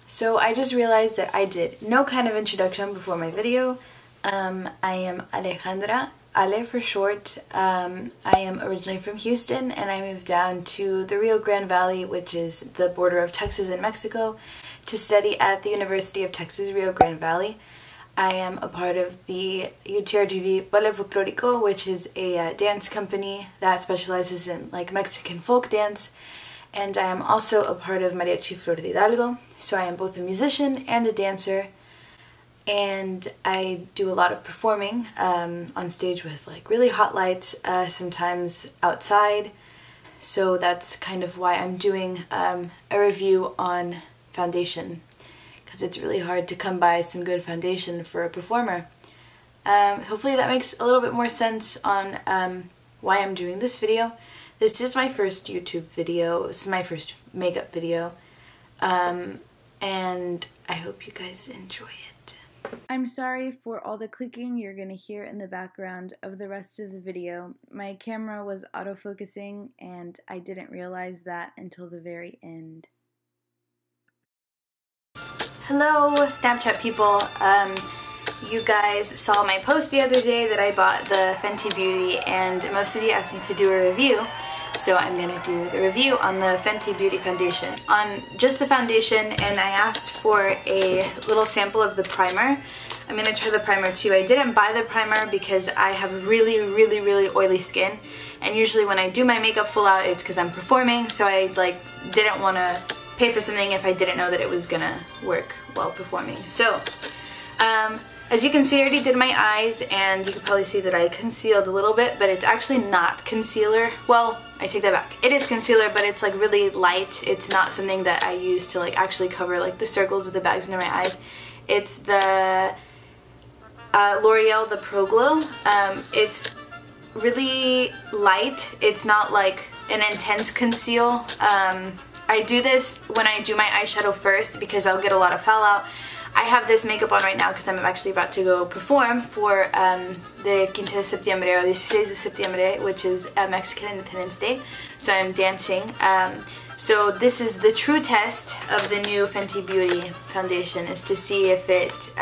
So I just realized that I did no kind of introduction before my video. I am Alejandra, Ale for short. I am originally from Houston and I moved down to the Rio Grande Valley, which is the border of Texas and Mexico, to study at the University of Texas, Rio Grande Valley. I am a part of the UTRGV Ballet Folklorico, which is a dance company that specializes in like Mexican folk dance. And I am also a part of Mariachi Flor de Hidalgo, so I am both a musician and a dancer, and I do a lot of performing on stage with like really hot lights, sometimes outside, so that's kind of why I'm doing a review on foundation, because it's really hard to come by some good foundation for a performer. Hopefully that makes a little bit more sense on why I'm doing this video. This is my first YouTube video, this is my first makeup video, and I hope you guys enjoy it. I'm sorry for all the clicking you're going to hear in the background of the rest of the video. My camera was autofocusing and I didn't realize that until the very end. Hello Snapchat people, you guys saw my post the other day that I bought the Fenty Beauty, and most of you asked me to do a review, so I'm going to do the review on the Fenty Beauty foundation. On just the foundation, and I asked for a little sample of the primer. I'm going to try the primer too. I didn't buy the primer because I have really oily skin, and usually when I do my makeup full out it's because I'm performing, so I didn't want to pay for something if I didn't know that it was going to work while performing. So, as you can see, I already did my eyes, and you can probably see that I concealed a little bit, but it's actually not concealer. Well, I take that back. It is concealer, but it's like really light. It's not something that I use to like actually cover like the circles or the bags under my eyes. It's the L'Oreal, the Pro Glow. It's really light. It's not like an intense conceal. I do this when I do my eyeshadow first because I'll get a lot of fallout. I have this makeup on right now because I'm actually about to go perform for the 15 de septiembre, or 16 de septiembre, which is Mexican Independence Day. So I'm dancing. So this is the true test of the new Fenty Beauty foundation, is to see if it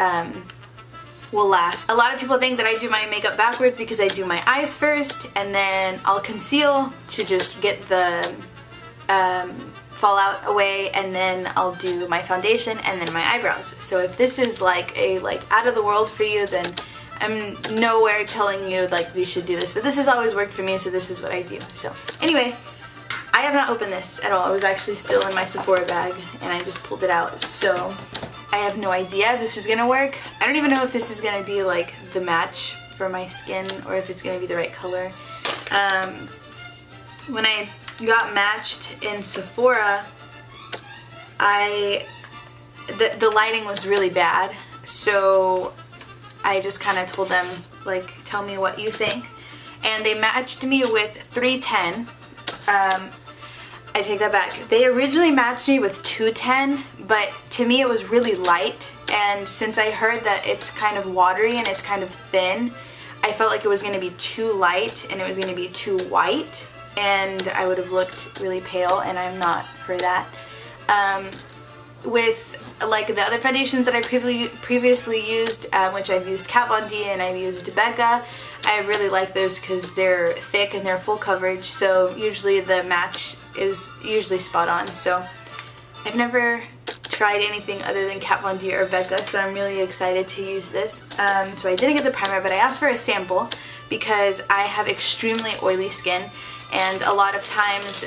will last. A lot of people think that I do my makeup backwards because I do my eyes first and then I'll conceal to just get the fallout away, and then I'll do my foundation and then my eyebrows. So if this is like a out of the world for you, then I'm nowhere telling you like we should do this, but this has always worked for me, so this is what I do. So anyway, I have not opened this at all. It was actually still in my Sephora bag and I just pulled it out, so I have no idea if this is gonna work. I don't even know if this is gonna be like the match for my skin or if it's gonna be the right color. When I got matched in Sephora, the lighting was really bad, so I just kind of told them like, tell me what you think, and they matched me with 310. I take that back. They originally matched me with 210, but to me it was really light, and since I heard that it's kind of watery and it's kind of thin, I felt like it was going to be too light and it was going to be too white, and I would have looked really pale, and I'm not for that. With like the other foundations that I previously used, which I've used Kat Von D and I've used Becca, I really like those because they're thick and they're full coverage, so usually the match is usually spot on. So I've never tried anything other than Kat Von D or Becca, so I'm really excited to use this. So I didn't get the primer, but I asked for a sample because I have extremely oily skin, and a lot of times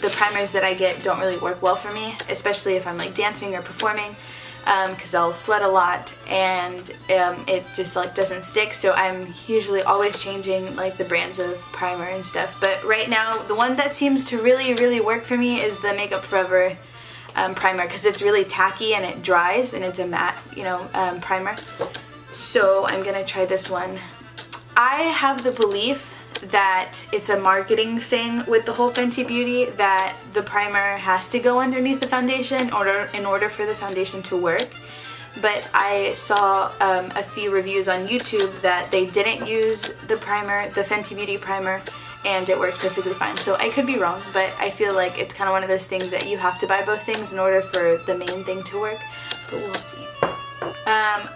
the primers that I get don't really work well for me, especially if I'm like dancing or performing, because I'll sweat a lot and it just like doesn't stick. So I'm usually always changing like the brands of primer and stuff. But right now the one that seems to really work for me is the Makeup Forever primer, because it's really tacky and it dries and it's a matte, you know, primer. So I'm gonna try this one. I have the belief that it's a marketing thing with the whole Fenty Beauty, that the primer has to go underneath the foundation in order for the foundation to work. But I saw a few reviews on YouTube that they didn't use the primer, the Fenty Beauty primer, and it works perfectly fine. So I could be wrong, but I feel like it's kind of one of those things that you have to buy both things in order for the main thing to work, but we'll see.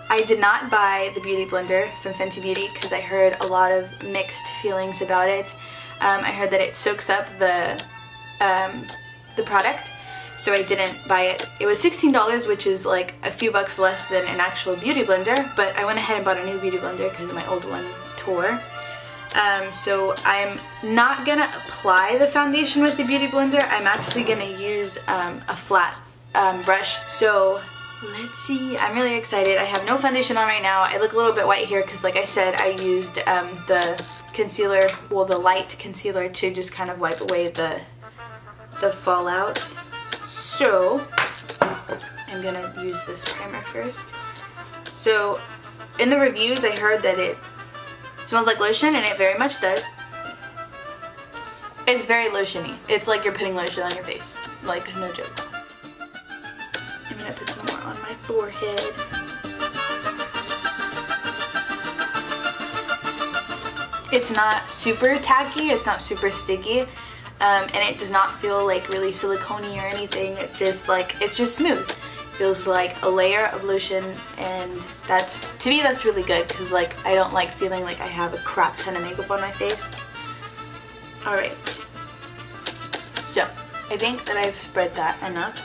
I did not buy the Beauty Blender from Fenty Beauty because I heard a lot of mixed feelings about it. I heard that it soaks up the product, so I didn't buy it. It was $16, which is like a few bucks less than an actual Beauty Blender, but I went ahead and bought a new Beauty Blender because my old one tore. So I'm not gonna apply the foundation with the Beauty Blender. I'm actually gonna use a flat brush. So let's see. I'm really excited. I have no foundation on right now. I look a little bit white here because, like I said, I used the concealer, well, the light concealer, to just kind of wipe away the fallout. So I'm gonna use this primer first. So in the reviews I heard that it smells like lotion, and it very much does. It's very lotiony. It's like you're putting lotion on your face. Like, no joke. I'm gonna put some more on my forehead. It's not super tacky, it's not super sticky, and it does not feel like really silicone-y or anything. It's just smooth. It feels like a layer of lotion, and to me that's really good, because like I don't like feeling like I have a crap ton of makeup on my face. Alright, so I think that I've spread that enough,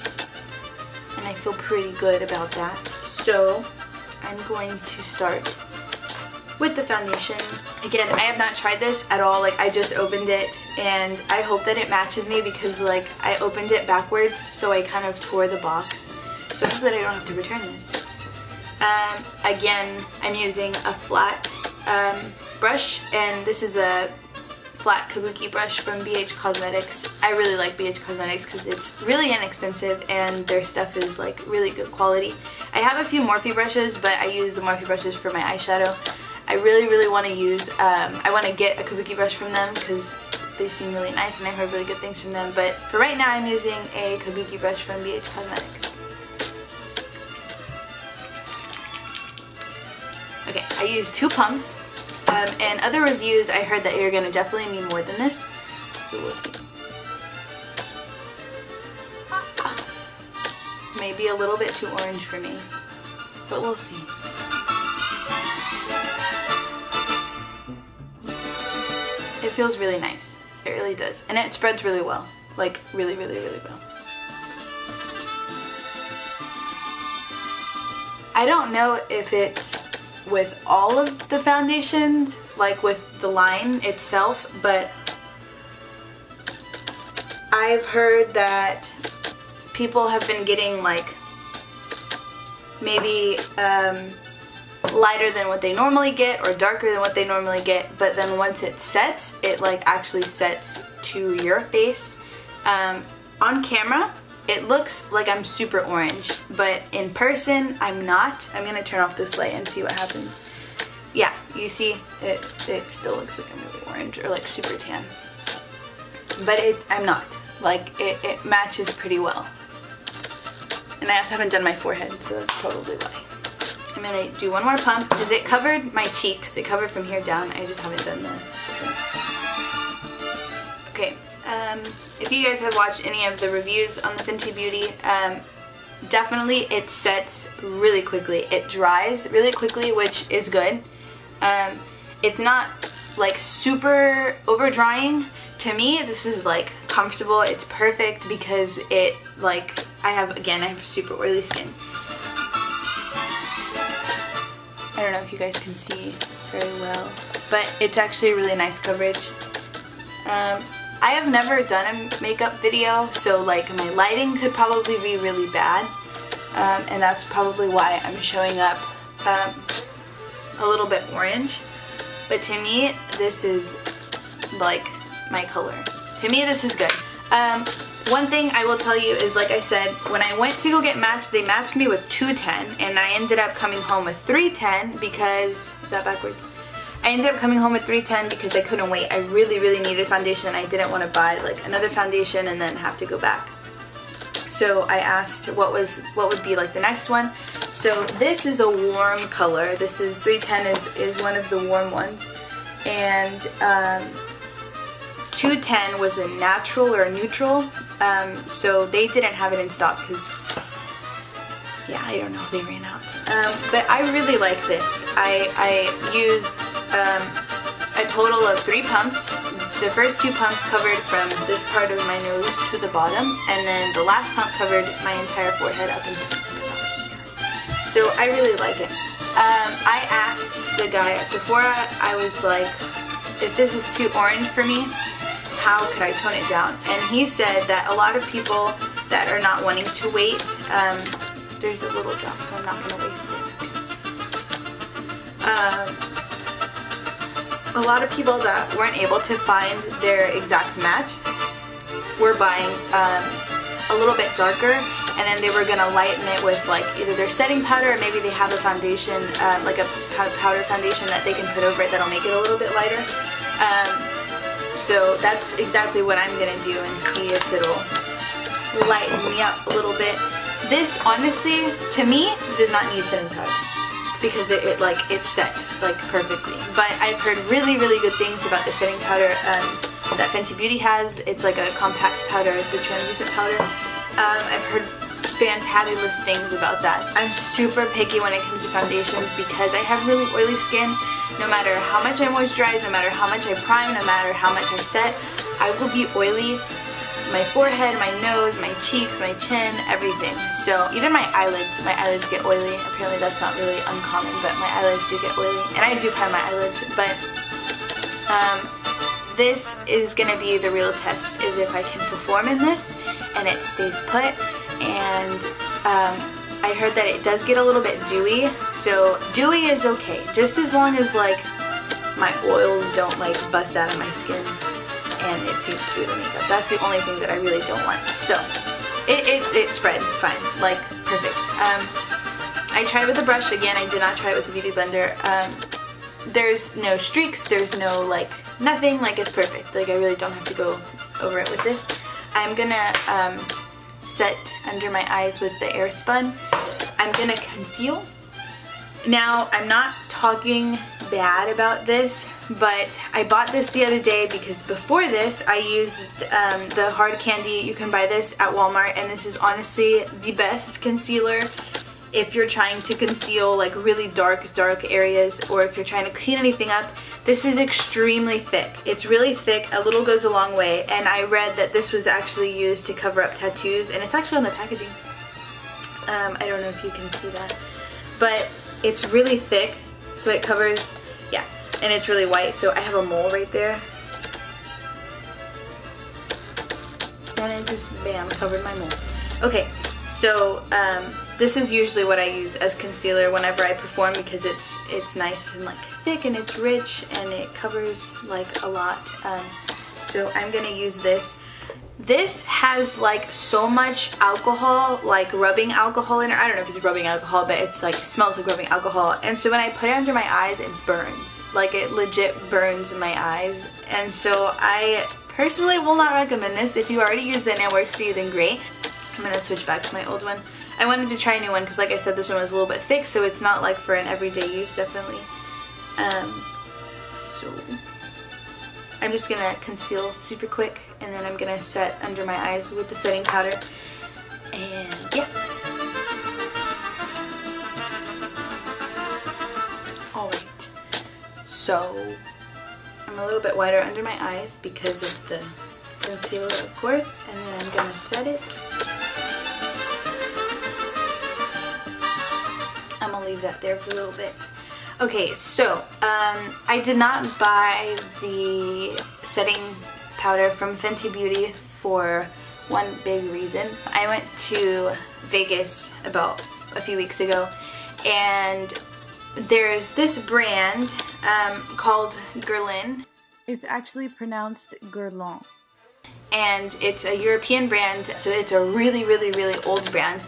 and I feel pretty good about that. So I'm going to start with the foundation. Again, I have not tried this at all. Like, I just opened it, and I hope that it matches me, because like I opened it backwards, so I kind of tore the box. So I hope that I don't have to return this. Again, I'm using a flat brush, and this is a flat kabuki brush from BH Cosmetics. I really like BH Cosmetics because it's really inexpensive and their stuff is like really good quality. I have a few Morphe brushes, but I use the Morphe brushes for my eyeshadow. I really want to use, I want to get a kabuki brush from them because they seem really nice and I heard really good things from them. But for right now, I'm using a kabuki brush from BH Cosmetics. Okay, I used 2 pumps. And other reviews, I heard that you're going to definitely need more than this, so we'll see. Maybe a little bit too orange for me, but we'll see. It feels really nice. It really does. And it spreads really well. Like, really well. I don't know if it's with all of the foundations, like with the line itself, but I've heard that people have been getting like maybe lighter than what they normally get or darker than what they normally get, but then once it sets, it like actually sets to your face. On camera it looks like I'm super orange, but in person I'm not. I'm gonna turn off this light and see what happens. Yeah, you see, it still looks like I'm really orange or like super tan. But I'm not. Like, it matches pretty well. And I also haven't done my forehead, so that's probably why. I'm gonna do one more pump because it covered my cheeks. It covered from here down. I just haven't done the Okay. If you guys have watched any of the reviews on the Fenty Beauty, definitely it sets really quickly. It dries really quickly, which is good. It's not like super over drying. To me, this is like comfortable. It's perfect because it like I have super oily skin. I don't know if you guys can see very well, but it's actually really nice coverage. I have never done a makeup video, so like my lighting could probably be really bad, and that's probably why I'm showing up a little bit orange. But to me, this is like my color. To me, this is good. One thing I will tell you is, like I said, when I went to go get matched, they matched me with 210, and I ended up coming home with 310 because, is that backwards? I ended up coming home with 310 because I couldn't wait. I really needed foundation, and I didn't want to buy like another foundation and then have to go back. So I asked what would be like the next one. So this is a warm color. This is 310 is one of the warm ones, and 210 was a natural or a neutral, so they didn't have it in stock because, yeah, I don't know, they ran out. But I really like this. I used a total of 3 pumps. The first 2 pumps covered from this part of my nose to the bottom, and then the last pump covered my entire forehead up until about here. So I really like it. I asked the guy at Sephora, I was like, if this is too orange for me, how could I tone it down? And he said that a lot of people that are not wanting to wait, there's a little drop, so I'm not going to waste it. A lot of people that weren't able to find their exact match were buying a little bit darker, and then they were going to lighten it with like either their setting powder or maybe they have a foundation, like a powder foundation that they can put over it that'll make it a little bit lighter. So that's exactly what I'm going to do and see if it'll lighten me up a little bit. This, honestly, to me, does not need setting powder because it's set like perfectly. But I've heard really, really good things about the setting powder that Fenty Beauty has. It's like a compact powder, the translucent powder. I've heard fantabulous things about that. I'm super picky when it comes to foundations because I have really oily skin. No matter how much I moisturize, no matter how much I prime, no matter how much I set, I will be oily. My forehead, my nose, my cheeks, my chin, everything. So even my eyelids get oily. Apparently that's not really uncommon, but my eyelids do get oily. And I do prime my eyelids, but this is gonna be the real test, is if I can perform in this and it stays put. And I heard that it does get a little bit dewy, so dewy is okay, just as long as like my oils don't like bust out of my skin and it seeps through the makeup. That's the only thing that I really don't want. So it spread fine, like perfect. I tried with a brush again. I did not try it with a beauty blender. There's no streaks, there's no like nothing, like it's perfect. Like I really don't have to go over it with this. I'm gonna set under my eyes with the Airspun. I'm gonna conceal. Now, I'm not talking bad about this, but I bought this the other day because before this I used the hard candy. You can buy this at Walmart, and this is honestly the best concealer if you're trying to conceal like really dark areas, or if you're trying to clean anything up. This is extremely thick. It's really thick. A little goes a long way, and I read that this was actually used to cover up tattoos, and it's actually on the packaging. I don't know if you can see that, but it's really thick, so it covers, yeah, and it's really white, so I have a mole right there, and it just, bam, covered my mole. Okay, so this is usually what I use as concealer whenever I perform because it's nice and like thick and it's rich and it covers like a lot. So I'm gonna use this. This has like so much alcohol, like rubbing alcohol in it. I don't know if it's rubbing alcohol, but it's like, it smells like rubbing alcohol. And so when I put it under my eyes, it burns. Like it legit burns my eyes. And so I personally will not recommend this. If you already use it and it works for you, then great. I'm gonna switch back to my old one. I wanted to try a new one because, like I said, this one was a little bit thick, so it's not like for an everyday use, definitely. So I'm just gonna conceal super quick, and then I'm gonna set under my eyes with the setting powder. And yeah. Alright. So I'm a little bit wider under my eyes because of the concealer, of course, and then I'm gonna set it. I'm gonna leave that there for a little bit. Okay, so I did not buy the setting powder from Fenty Beauty for one big reason. I went to Vegas about a few weeks ago, and there's this brand called Guerlain. It's actually pronounced Guerlain. And it's a European brand, so it's a really, really, really old brand.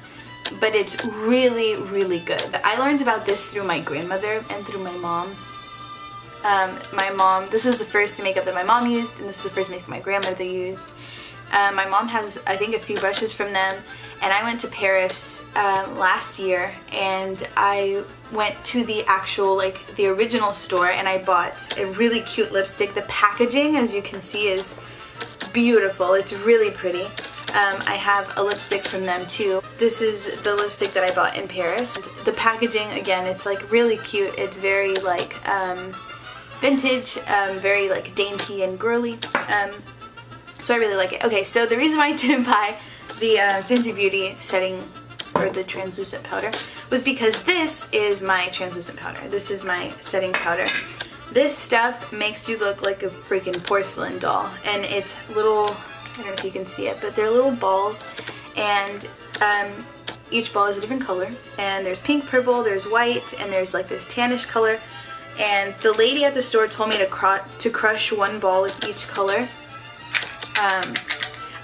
But it's really, really good. I learned about this through my grandmother and through my mom. This was the first makeup that my mom used, and this was the first makeup my grandmother used. My mom has, I think, a few brushes from them, and I went to Paris last year, and I went to the actual, like, the original store, and I bought a really cute lipstick. The packaging, as you can see, is beautiful. It's really pretty. I have a lipstick from them too. This is the lipstick that I bought in Paris. The packaging, again, it's like really cute. It's very like vintage, very like dainty and girly. So I really like it. Okay, so the reason why I didn't buy the Fenty Beauty setting or the translucent powder was because this is my translucent powder. This is my setting powder. This stuff makes you look like a freaking porcelain doll, and it's little, I don't know if you can see it, but they're little balls, and each ball is a different color, and there's pink, purple, there's white, and there's like this tannish color, and the lady at the store told me to crush one ball with each color.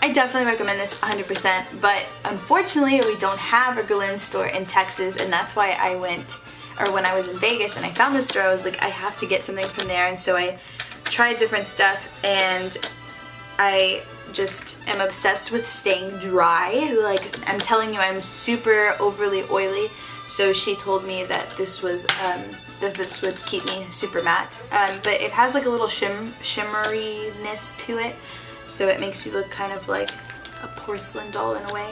I definitely recommend this 100%, but unfortunately we don't have a Guerlain store in Texas, and that's why I went, or when I was in Vegas and I found this store, I was like, I have to get something from there, and so I tried different stuff, and I just am obsessed with staying dry. Like, I'm telling you, I'm super overly oily, so she told me that this was this would keep me super matte, but it has like a little shimmeriness to it, so it makes you look kind of like a porcelain doll in a way.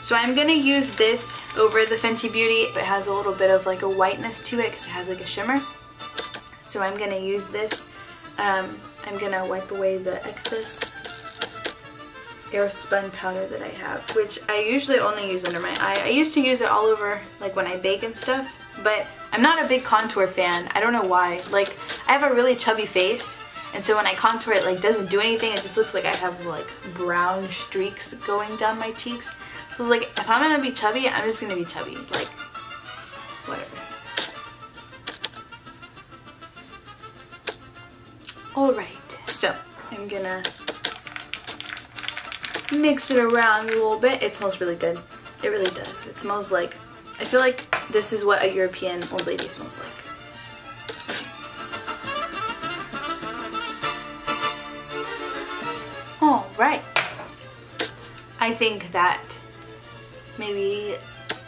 So I'm gonna use this over the Fenty Beauty. It has a little bit of like a whiteness to it because it has like a shimmer, so I'm gonna use this. I'm gonna wipe away the excess Airspun powder that I have, which I usually only use under my eye. I used to use it all over, like when I bake and stuff, but I'm not a big contour fan. I don't know why. Like, I have a really chubby face, and so when I contour it, like, doesn't do anything. It just looks like I have like brown streaks going down my cheeks. So like, if I'm gonna be chubby, I'm just gonna be chubby. Like, whatever. Alright, so I'm gonna mix it around a little bit. It smells really good. It really does. It smells like, I feel like this is what a European old lady smells like. Alright. I think that maybe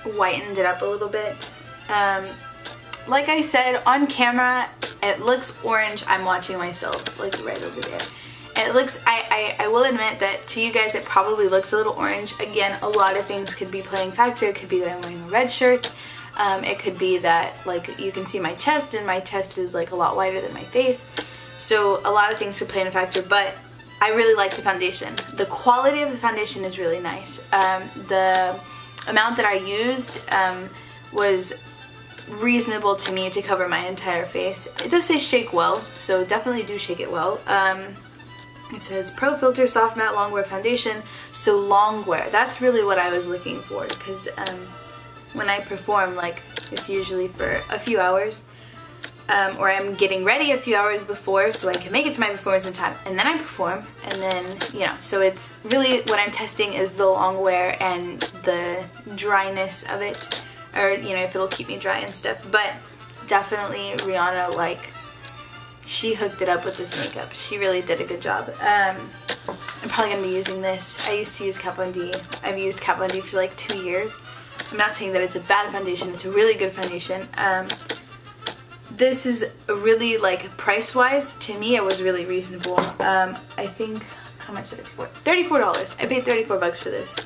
whitened it up a little bit. Like I said, on camera, it looks orange. I'm watching myself, like right over there. It looks, I will admit that to you guys it probably looks a little orange. Again, a lot of things could be playing factor. It could be that I'm wearing a red shirt. It could be that, like, you can see my chest, and my chest is like a lot wider than my face. So a lot of things could play in a factor, but I really like the foundation. The quality of the foundation is really nice. The amount that I used was reasonable to me to cover my entire face. It does say shake well, so definitely do shake it well. It says Pro Filter Soft Matte Longwear Foundation, so longwear. That's really what I was looking for, because when I perform, like, it's usually for a few hours, or I'm getting ready a few hours before so I can make it to my performance in time, and then I perform, and then, you know, so it's really what I'm testing is the longwear and the dryness of it, or, you know, if it'll keep me dry and stuff. But definitely Rihanna, like, she hooked it up with this makeup. She really did a good job. I'm probably going to be using this. I used to use Kat Von D. I've used Kat Von D for like 2 years. I'm not saying that it's a bad foundation. It's a really good foundation. This is really, like, price-wise, to me it was really reasonable. I think, how much did I pay for it? $34. I paid 34 bucks for this.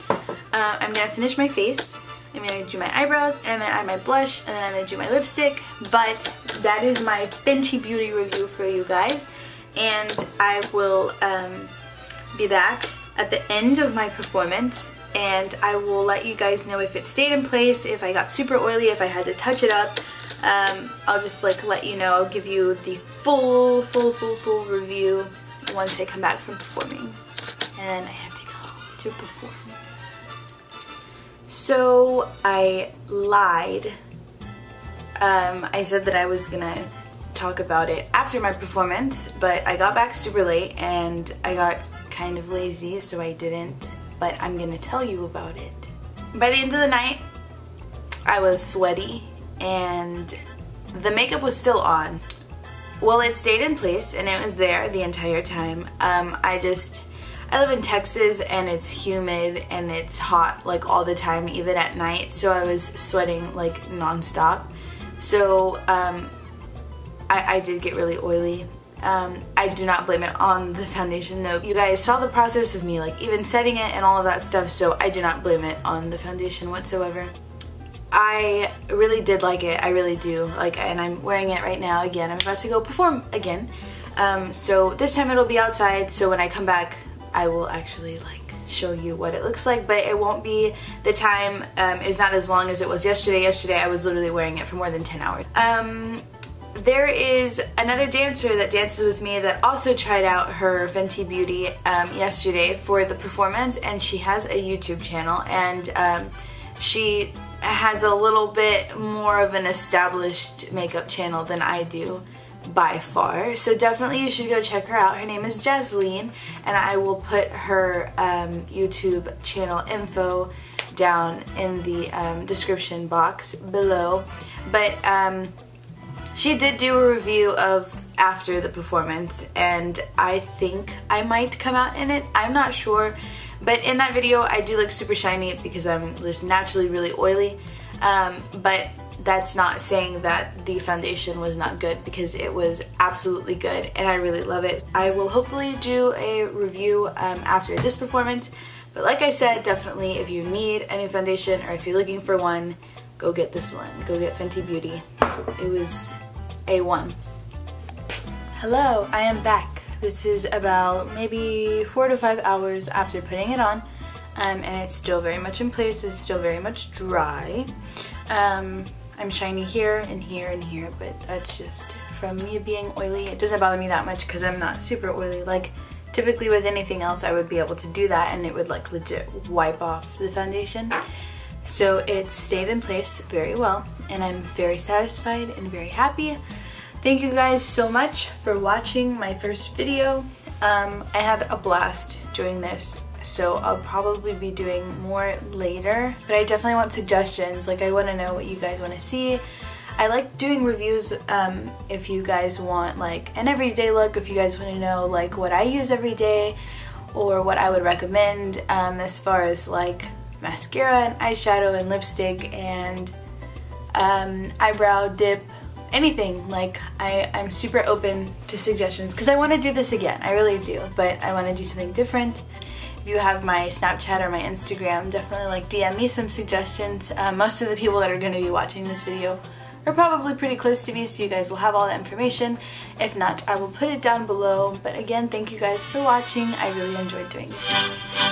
I'm going to finish my face. I'm going to do my eyebrows, and I'm going to add my blush, and then I'm going to do my lipstick. But that is my Fenty Beauty review for you guys. And I will be back at the end of my performance, and I will let you guys know if it stayed in place, if I got super oily, if I had to touch it up. I'll just, like, let you know. I'll give you the full review once I come back from performing. And I have to go to perform. So I lied. I said that I was gonna talk about it after my performance, but I got back super late and I got kind of lazy, so I didn't. But I'm gonna tell you about it. By the end of the night, I was sweaty and the makeup was still on. Well, it stayed in place and it was there the entire time. I live in Texas and it's humid and it's hot like all the time, even at night, so I was sweating like non-stop. So I did get really oily. I do not blame it on the foundation. No, you guys saw the process of me like even setting it and all of that stuff, so I do not blame it on the foundation whatsoever. I really did like it. I really do. Like, and I'm wearing it right now again. I'm about to go perform again. So this time it'll be outside, so when I come back I will actually like show you what it looks like, but it won't be, the time is not as long as it was yesterday. Yesterday I was literally wearing it for more than 10 hours. There is another dancer that dances with me that also tried out her Fenty Beauty yesterday for the performance, and she has a YouTube channel, and she has a little bit more of an established makeup channel than I do by far, so definitely you should go check her out. Her name is Guerlain, and I will put her YouTube channel info down in the description box below. But she did do a review of after the performance, and I think I might come out in it. I'm not sure, but in that video I do look super shiny because I'm just naturally really oily, but that's not saying that the foundation was not good, because it was absolutely good and I really love it. I will hopefully do a review after this performance, but like I said, definitely if you need a new foundation or if you're looking for one, go get this one. Go get Fenty Beauty. It was A1. Hello, I am back. This is about maybe 4 to 5 hours after putting it on, and it's still very much in place. It's still very much dry. I'm shiny here and here and here, but that's just from me being oily. It doesn't bother me that much because I'm not super oily. Like, typically with anything else I would be able to do that and it would like legit wipe off the foundation. So it stayed in place very well, and I'm very satisfied and very happy. Thank you guys so much for watching my first video. I had a blast doing this, so I'll probably be doing more later, but I definitely want suggestions. Like, I want to know what you guys want to see. I like doing reviews if you guys want like an everyday look, if you guys want to know like what I use every day or what I would recommend as far as like mascara and eyeshadow and lipstick and eyebrow dip, anything. Like, I'm super open to suggestions because I want to do this again. I really do, but I want to do something different. If you have my Snapchat or my Instagram, definitely like DM me some suggestions. Most of the people that are going to be watching this video are probably pretty close to me, so you guys will have all the information. If not, I will put it down below. But again, thank you guys for watching. I really enjoyed doing it.